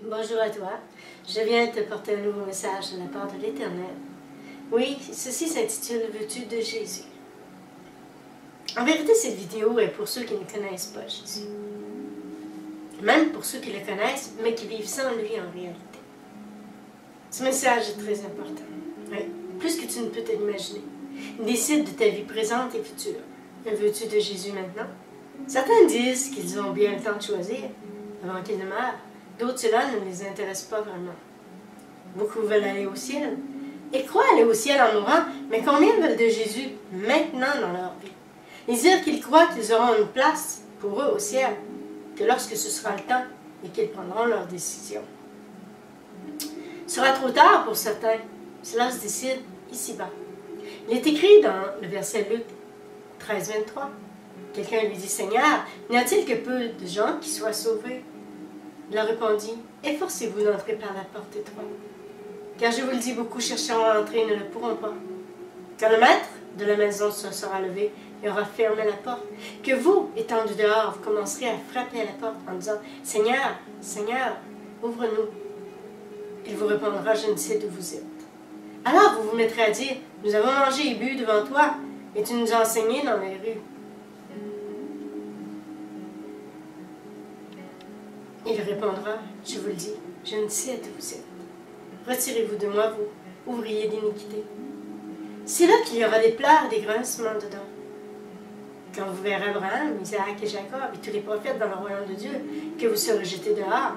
Bonjour à toi. Je viens te porter un nouveau message de la part de l'Éternel. Oui, ceci s'intitule « Veux-tu de Jésus ?» En vérité, cette vidéo est pour ceux qui ne connaissent pas Jésus. Même pour ceux qui le connaissent, mais qui vivent sans lui en réalité. Ce message est très important. Oui, plus que tu ne peux te l'imaginer. Décide de ta vie présente et future. Veux-tu de Jésus maintenant? Certains disent qu'ils ont bien le temps de choisir avant qu'ils ne meurent. D'autres, cela ne les intéresse pas vraiment. Beaucoup veulent aller au ciel et croient aller au ciel en mourant, mais combien veulent de Jésus maintenant dans leur vie? Ils disent qu'ils croient qu'ils auront une place pour eux au ciel, que lorsque ce sera le temps et qu'ils prendront leur décision. Ce sera trop tard pour certains. Cela se décide ici-bas. Il est écrit dans le verset Luc 13, 23. Quelqu'un lui dit, « Seigneur, n'y a-t-il que peu de gens qui soient sauvés? » Il leur répondit, « Efforcez-vous d'entrer par la porte étroite. Car je vous le dis, beaucoup chercheront à entrer et ne le pourront pas. Quand le maître de la maison se sera levé et aura fermé la porte, que vous, étendus dehors, vous commencerez à frapper à la porte en disant, « Seigneur, Seigneur, ouvre-nous. » Il vous répondra, « Je ne sais d'où vous êtes. » Alors vous vous mettrez à dire, « Nous avons mangé et bu devant toi, et tu nous as enseigné dans les rues. » Il répondra, je vous le dis, je ne sais d'où vous êtes. Retirez-vous de moi, vous, ouvriers d'iniquité. C'est là qu'il y aura des pleurs et des grincements dedans. Quand vous verrez Abraham, Isaac et Jacob et tous les prophètes dans le royaume de Dieu, que vous serez jetés dehors.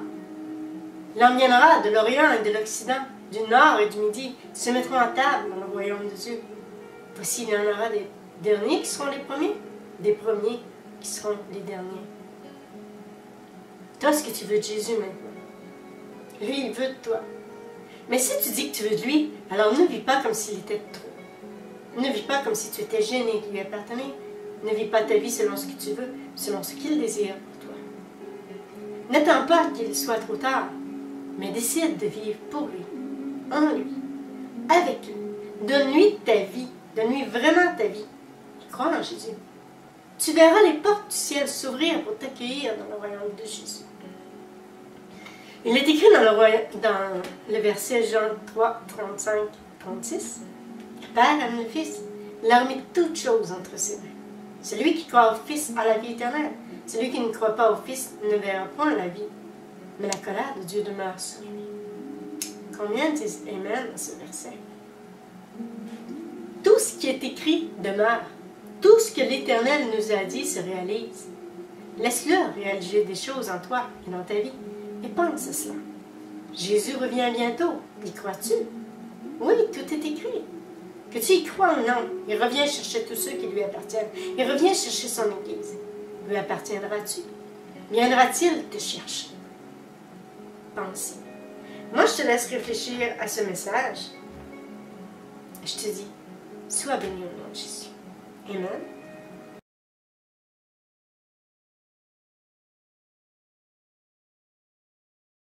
Il en viendra de l'Orient et de l'Occident, du Nord et du Midi, qui se mettront à table dans le royaume de Dieu. Voici, il y en aura des derniers qui seront les premiers, des premiers qui seront les derniers. Toi, ce que tu veux de Jésus maintenant. Lui, il veut de toi. Mais si tu dis que tu veux de lui, alors ne vis pas comme s'il était de trop. Ne vis pas comme si tu étais gêné de lui appartenir. Ne vis pas ta vie selon ce que tu veux, selon ce qu'il désire pour toi. N'attends pas qu'il soit trop tard, mais décide de vivre pour lui, en lui, avec lui. Donne-lui ta vie, donne-lui vraiment ta vie. Crois en Jésus. Tu verras les portes du ciel s'ouvrir pour t'accueillir dans le royaume de Jésus. Il est écrit dans le verset Jean 3, 35, 36. Le Père aime le Fils, il a remis toutes choses entre ses mains. Celui qui croit au Fils a la vie éternelle. Celui qui ne croit pas au Fils ne verra point la vie, mais la colère de Dieu demeure sur lui. Combien disent Amen dans ce verset? Tout ce qui est écrit demeure. Tout ce que l'Éternel nous a dit se réalise. Laisse-le réaliser des choses en toi et dans ta vie. Et pense à cela. Jésus revient bientôt. Y crois-tu? Oui, tout est écrit. Que tu y crois ou non, il revient chercher tous ceux qui lui appartiennent. Il revient chercher son Église. Lui appartiendras-tu? Viendra-t-il te chercher? Pense. Moi, je te laisse réfléchir à ce message. Je te dis, sois béni au nom de Jésus. Amen.